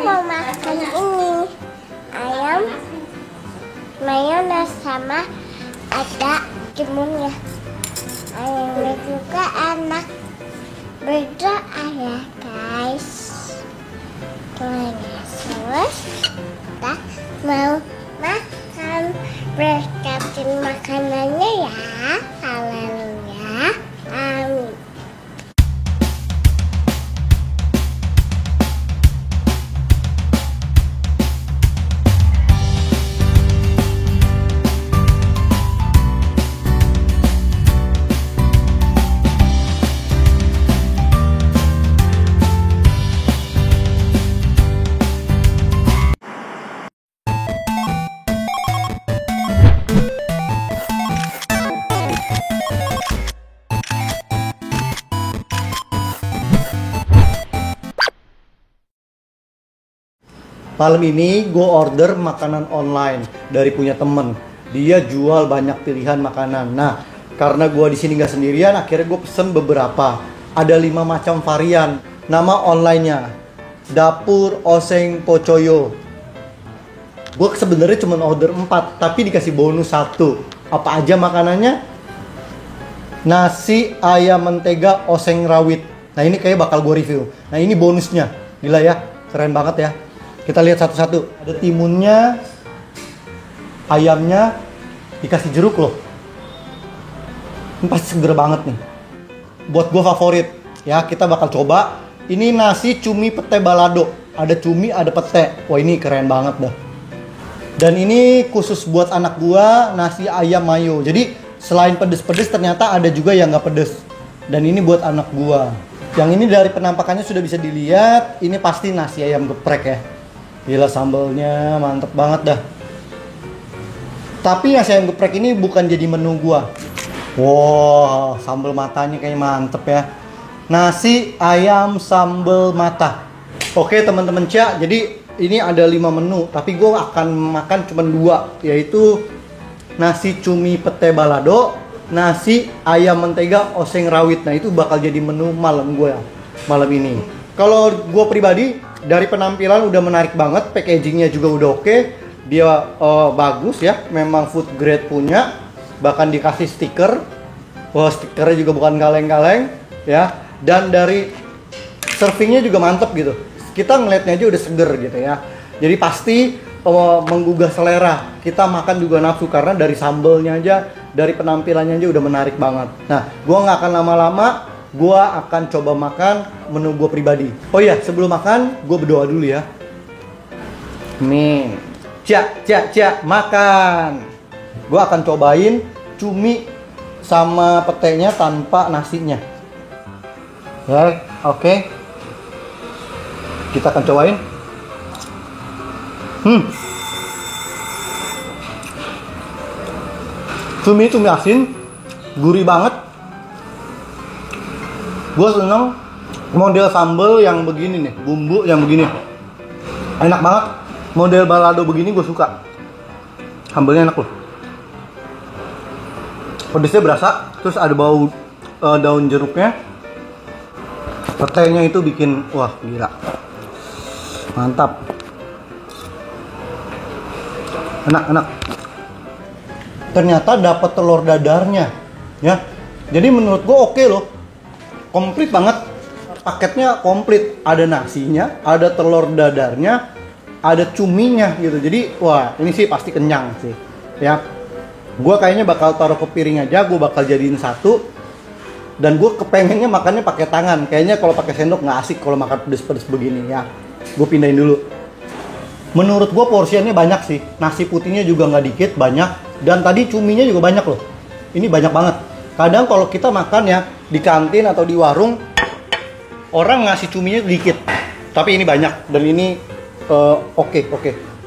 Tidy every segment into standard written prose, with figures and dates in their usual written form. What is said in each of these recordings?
mau makan ini ayam mayones sama ada timunnya. Ayamnya juga enak. Berdoa ya guys. Terus kita mau makan. Berkatin makanannya ya. Haleluya. Amin. Malam ini gue order makanan online dari punya temen. Dia jual banyak pilihan makanan. Nah, karena gue di sini nggak sendirian, akhirnya gue pesen beberapa. Ada 5 macam varian. Nama onlinenya Dapur Oseng Pocoyo. Gue sebenarnya cuma order 4, tapi dikasih bonus 1. Apa aja makanannya? Nasi ayam mentega oseng rawit. Nah ini kayak bakal gue review. Nah ini bonusnya. Gila ya, keren banget ya. Kita lihat satu-satu. Ada timunnya, ayamnya, dikasih jeruk loh. Ini pasti seger banget nih. Buat gue favorit. Ya, kita bakal coba. Ini nasi cumi pete balado. Ada cumi, ada pete. Wah ini keren banget dah. Dan ini khusus buat anak gue, nasi ayam mayo. Jadi selain pedes-pedes ternyata ada juga yang nggak pedes. Dan ini buat anak gue. Yang ini dari penampakannya sudah bisa dilihat. Ini pasti nasi ayam geprek ya. Gila sambalnya mantep banget dah. Tapi nasi ayam geprek ini bukan jadi menu gua. Wow, sambal matanya kayak mantep ya. Nasi ayam sambal mata. Oke teman-teman Cia, jadi ini ada 5 menu. Tapi gua akan makan cuma 2, yaitu nasi cumi pete balado, nasi ayam mentega oseng rawit. Nah itu bakal jadi menu malam gue malam ini. Kalau gue pribadi dari penampilan udah menarik banget, packagingnya juga udah oke. Dia bagus ya, memang food grade punya. Bahkan dikasih stiker. Wah stikernya juga bukan kaleng-kaleng ya. Dan dari servingnya juga mantep gitu. Kita ngeliatnya aja udah seger gitu ya. Jadi pasti menggugah selera. Kita makan juga nafsu karena dari sambelnya aja, dari penampilannya aja udah menarik banget. Nah, gue nggak akan lama-lama, gue akan coba makan menu gue pribadi. Oh iya, sebelum makan, gue berdoa dulu ya. Nih, Cia, makan. Gue akan cobain cumi sama petenya tanpa nasinya. Ya, oke. Kita akan cobain. Cumi asin, gurih banget. Gue seneng model sambal yang begini nih, bumbu yang begini, enak banget. Model balado begini gue suka. Sambalnya enak loh. Pedesnya berasa, terus ada bau daun jeruknya. Petenya itu bikin, wah gila, mantap. Enak. Ternyata dapat telur dadarnya, ya. Jadi menurut gue oke loh, komplit banget. Paketnya komplit, ada nasinya, ada telur dadarnya, ada cuminya gitu. Jadi wah ini sih pasti kenyang sih, ya. Gue kayaknya bakal taruh ke piring aja, gue bakal jadiin satu. Dan gue kepengennya makannya pakai tangan. Kayaknya kalau pakai sendok nggak asik kalau makan pedes-pedes begini ya. Gue pindahin dulu. Menurut gue porsinya banyak sih. Nasi putihnya juga nggak dikit, banyak. Dan tadi cuminya juga banyak loh. Ini banyak banget. Kadang kalau kita makan ya di kantin atau di warung, orang ngasih cuminya dikit. Tapi ini banyak. Dan ini oke.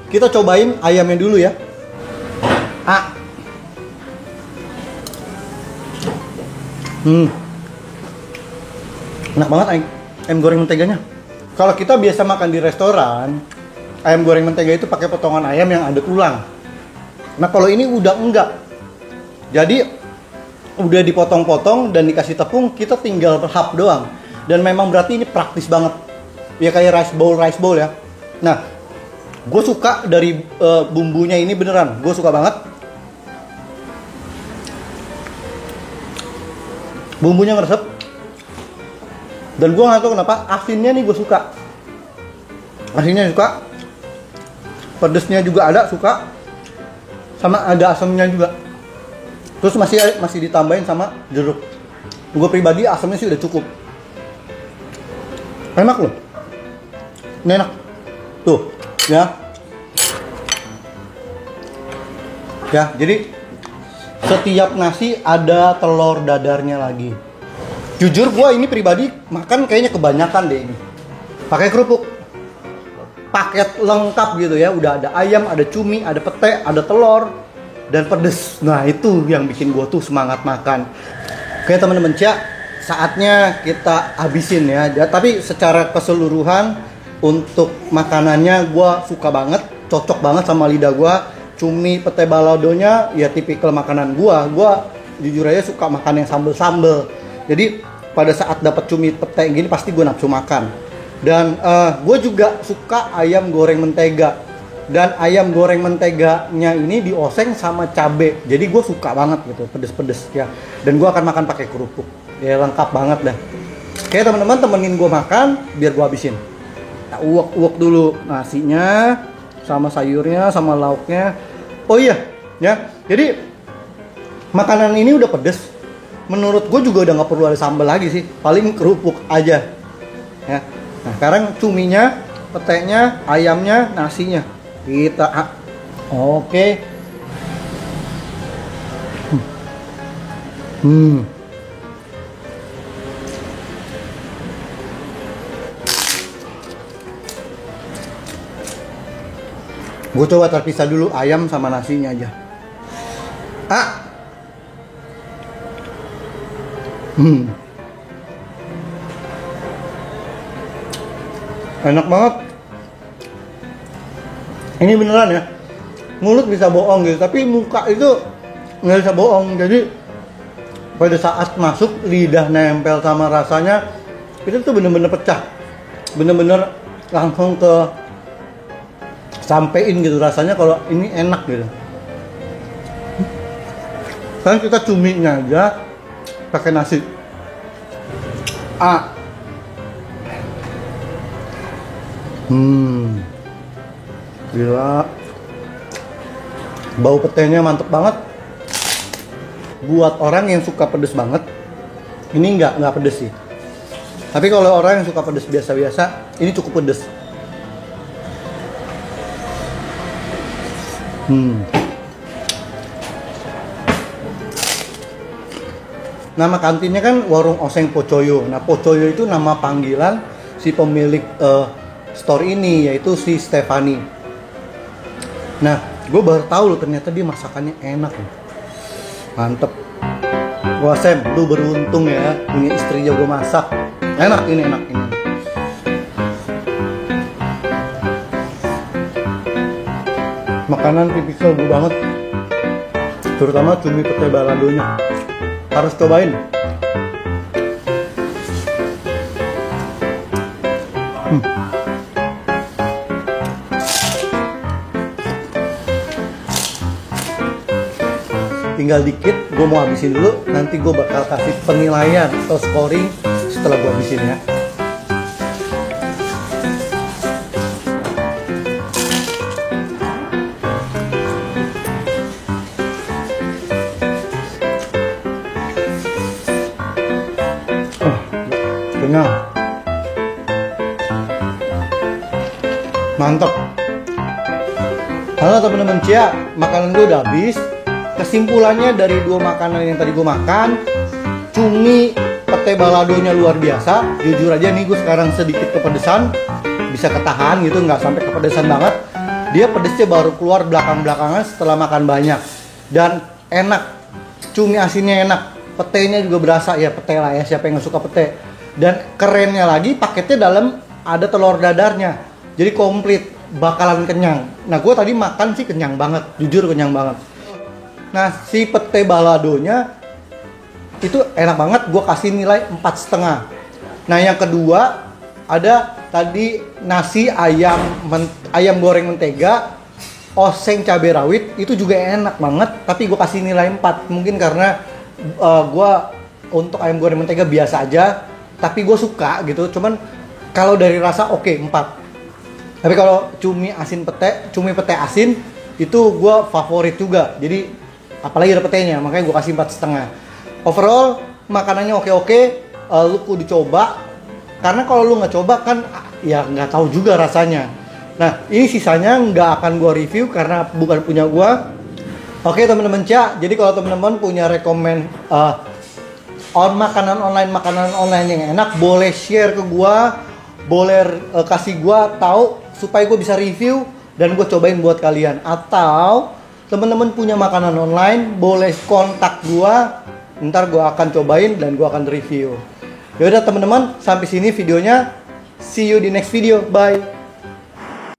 Kita cobain ayamnya dulu ya. Enak banget ayam goreng menteganya. Kalau kita biasa makan di restoran, ayam goreng mentega itu pakai potongan ayam yang ada tulang. Nah kalau ini udah enggak. Jadi udah dipotong-potong dan dikasih tepung, kita tinggal hap doang. Dan memang berarti ini praktis banget. Ya kayak rice bowl ya. Nah, gue suka dari bumbunya ini beneran, gue suka banget. Bumbunya ngeresep. Dan gue nggak tahu kenapa asinnya nih gue suka. Asinnya suka. Pedesnya juga ada, suka. Sama ada asamnya juga. Terus masih ditambahin sama jeruk. Gue pribadi asamnya sih udah cukup. Enak loh. Ini enak. Tuh, ya. Ya, jadi setiap nasi ada telur dadarnya lagi. Jujur gue ini pribadi makan kayaknya kebanyakan deh ini. Pakai kerupuk. Paket lengkap gitu ya. Udah ada ayam, ada cumi, ada pete, ada telur, dan pedes. Nah itu yang bikin gue tuh semangat makan. Oke teman-teman Cia, saatnya kita habisin ya. Tapi secara keseluruhan untuk makanannya gue suka banget. Cocok banget sama lidah gue. Cumi pete baladonya ya tipikal makanan gue jujur aja suka makan yang sambel-sambel. Jadi pada saat dapat cumi pete gini pasti gue nafsu makan. Dan gue juga suka ayam goreng mentega. Dan ayam goreng menteganya ini dioseng sama cabe. Jadi gue suka banget gitu, pedes-pedes ya. Dan gue akan makan pakai kerupuk. Ya lengkap banget dah. Oke teman-teman, temenin gue makan biar gue habisin. Nah, uwek-uwek dulu nasinya sama sayurnya sama lauknya. Oh iya ya, jadi makanan ini udah pedes. Menurut gue juga udah nggak perlu ada sambal lagi sih, paling kerupuk aja ya. Nah sekarang cuminya, petenya, ayamnya, nasinya kita oke. Gue coba terpisah dulu ayam sama nasinya aja. Enak banget. Ini beneran ya. Mulut bisa bohong gitu, tapi muka itu nggak bisa bohong. Jadi pada saat masuk lidah nempel sama rasanya, itu tuh bener-bener pecah. Bener-bener langsung ke sampein gitu rasanya kalau ini enak gitu. Sekarang kita cuminya aja pakai nasi. Gila. Bau petenya mantep banget. Buat orang yang suka pedes banget, ini nggak pedes sih. Tapi kalau orang yang suka pedes biasa-biasa, ini cukup pedes. Nama kantinnya kan Warung Oseng Pocoyo. Nah Pocoyo itu nama panggilan si pemilik store ini, yaitu si Stefani. Nah gue baru tahu loh ternyata dia masakannya enak loh. Mantep. Wah Sam, lu beruntung ya punya istri jago masak. Enak ini. Makanan tipikal gue banget, terutama cumi pete baladonya. Harus cobain. Tinggal dikit, gue mau habisin dulu. Nanti gue bakal kasih penilaian atau scoring setelah gue habisin ya. Kenyang, mantap. Halo teman-teman Cia, makanan gue udah habis. Kesimpulannya dari dua makanan yang tadi gue makan, cumi pete baladonya luar biasa. Jujur aja nih gue sekarang sedikit kepedesan, bisa ketahan gitu, nggak sampai kepedesan banget. Dia pedesnya baru keluar belakang-belakangan setelah makan banyak. Dan enak, cumi asinnya enak, petenya juga berasa ya, pete lah ya, siapa yang nggak suka pete. Dan kerennya lagi paketnya dalam ada telur dadarnya, jadi komplit, bakalan kenyang. Nah gue tadi makan sih kenyang banget, jujur kenyang banget. Nah si pete baladonya itu enak banget, gue kasih nilai 4,5. Nah yang kedua ada tadi nasi ayam goreng mentega, oseng cabai rawit, itu juga enak banget. Tapi gue kasih nilai 4, mungkin karena gue untuk ayam goreng mentega biasa aja, tapi gue suka gitu. Cuman kalau dari rasa oke, 4. Tapi kalau cumi pete asin itu gue favorit juga. Jadi apalagi ada petenya, makanya gue kasih 4,5. Overall makanannya oke-oke, lu kudu coba. Karena kalau lu nggak coba kan ya nggak tahu juga rasanya. Nah ini sisanya nggak akan gue review karena bukan punya gue. Oke teman-teman Cia, jadi kalau teman-teman punya rekomend makanan online yang enak, boleh share ke gue, boleh kasih gue tahu supaya gue bisa review dan gue cobain buat kalian. Atau teman-teman punya makanan online, boleh kontak gue, ntar gue akan cobain dan gue akan review. Yaudah teman-teman, sampai sini videonya. See you di next video. Bye.